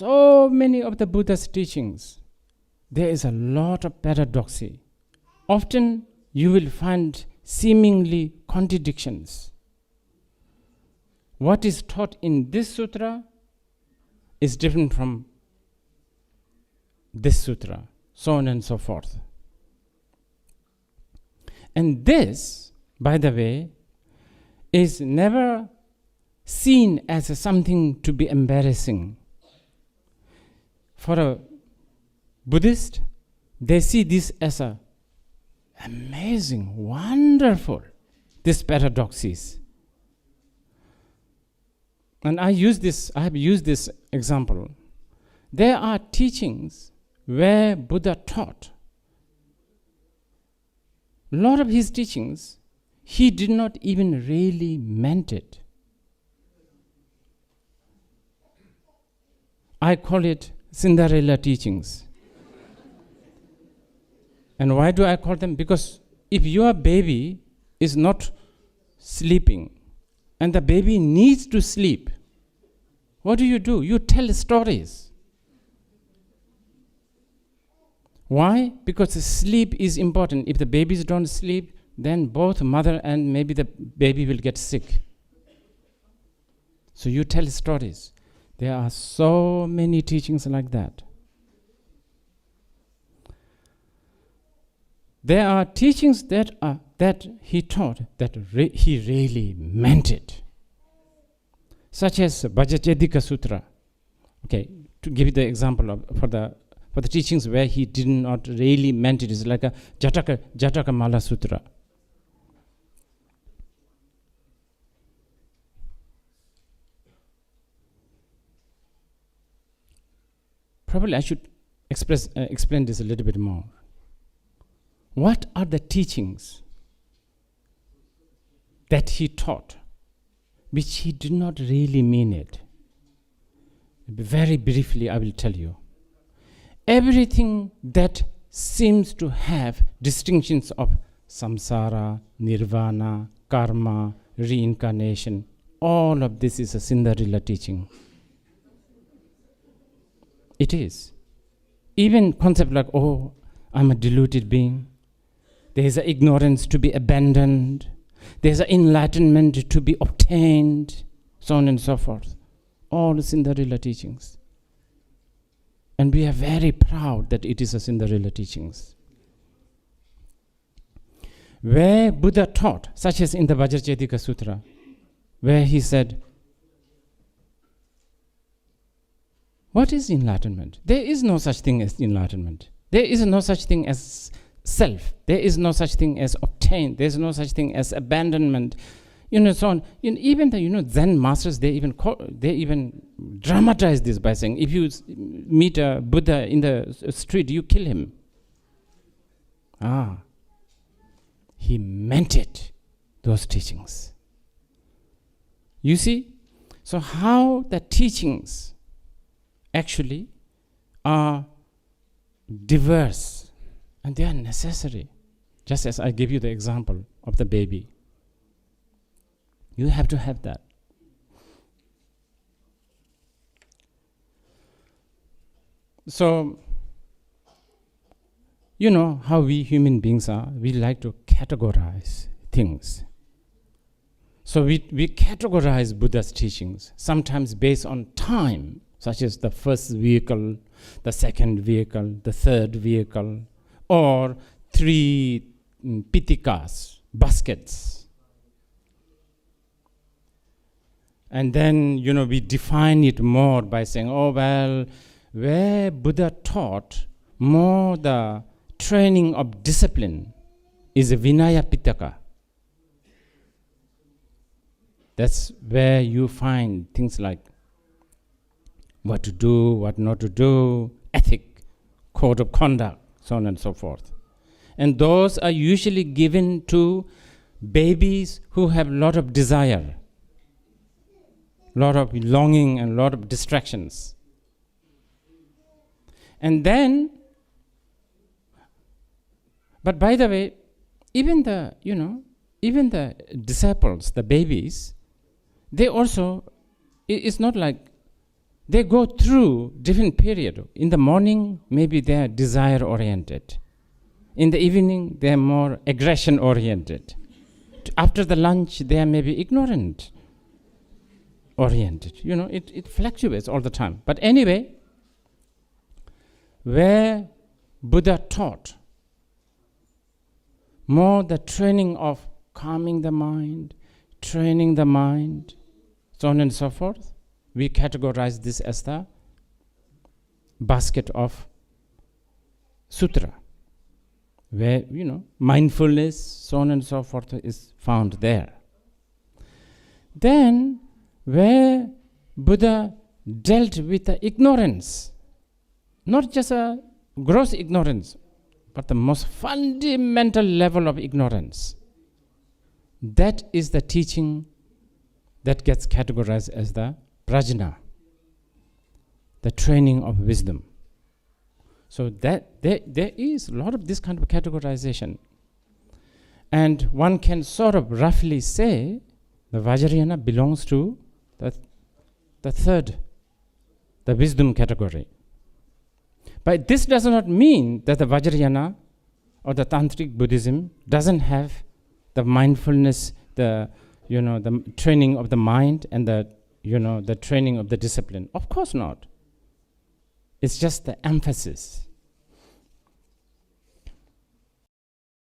so many of the Buddha's teachings, there is a lot of paradoxy. Often you will find seemingly contradictions. What is taught in this sutra is different from this sutra, so on and so forth. And this, by the way, is never seen as something to be embarrassing. For a Buddhist, they see this as a amazing, wonderful, this paradoxes. And I have used this example. There are teachings where Buddha taught. A lot of his teachings, he did not even really meant it. I call it Cinderella teachings. And why do I call them? Because if your baby is not sleeping and the baby needs to sleep, what do? You tell stories. Why? Because sleep is important. If the babies don't sleep, then both mother and maybe the baby will get sick. So you tell stories. There are so many teachings like that. There are teachings that he taught that he really meant it, such as Vajracchedika Sutra. Okay, to give you the example for the teachings where he did not really meant it, is like a Jataka Mala Sutra. Probably I should explain this a little bit more. What are the teachings that he taught, which he did not really mean it? Very briefly, I will tell you. Everything that seems to have distinctions of samsara, nirvana, karma, reincarnation, all of this is a Cinderella teaching. It is. Even concept like, oh, I'm a deluded being. There is an ignorance to be abandoned. There is an enlightenment to be obtained, so on and so forth. All Cinderella teachings. And we are very proud that it is a Cinderella teachings. Where Buddha taught, such as in the Vajracchedika Sutra, where he said, what is enlightenment? There is no such thing as enlightenment. There is no such thing as self. There is no such thing as obtained. There is no such thing as abandonment. So on. Even the Zen masters, they even dramatize this by saying, if you meet a Buddha in the street, you kill him. He meant it, those teachings. You see? So how the teachings actually are diverse, and they are necessary. Just as I give you the example of the baby. You have to have that. So, you know how we human beings are. We like to categorize things. So we categorize Buddha's teachings, sometimes based on time, such as the first vehicle, the second vehicle, the third vehicle, or 3 pitikas, baskets. And then, we define it more by saying, where Buddha taught more the training of discipline is a Vinaya Pitaka. That's where you find things like what to do, what not to do, ethic, code of conduct, so on and so forth. And those are usually given to babies who have a lot of desire, lot of longing and a lot of distractions. And then, but by the way, even the disciples, the babies, they also, it's not like they go through different period. In the morning, maybe they are desire-oriented. In the evening, they are more aggression-oriented. After the lunch, they are maybe ignorant-oriented. It fluctuates all the time. But anyway, where Buddha taught more the training of calming the mind, training the mind, so on and so forth, we categorize this as the basket of sutra, where, mindfulness, so on and so forth, is found there. Then, where Buddha dealt with the ignorance, not just a gross ignorance, but the most fundamental level of ignorance, that is the teaching that gets categorized as the prajna, the training of wisdom. So that there is a lot of this kind of categorization. And one can sort of roughly say the Vajrayana belongs to the third, the wisdom category. But this does not mean that the Vajrayana or the Tantric Buddhism doesn't have the mindfulness, the training of the mind and the training of the discipline. Of course not. It's just the emphasis.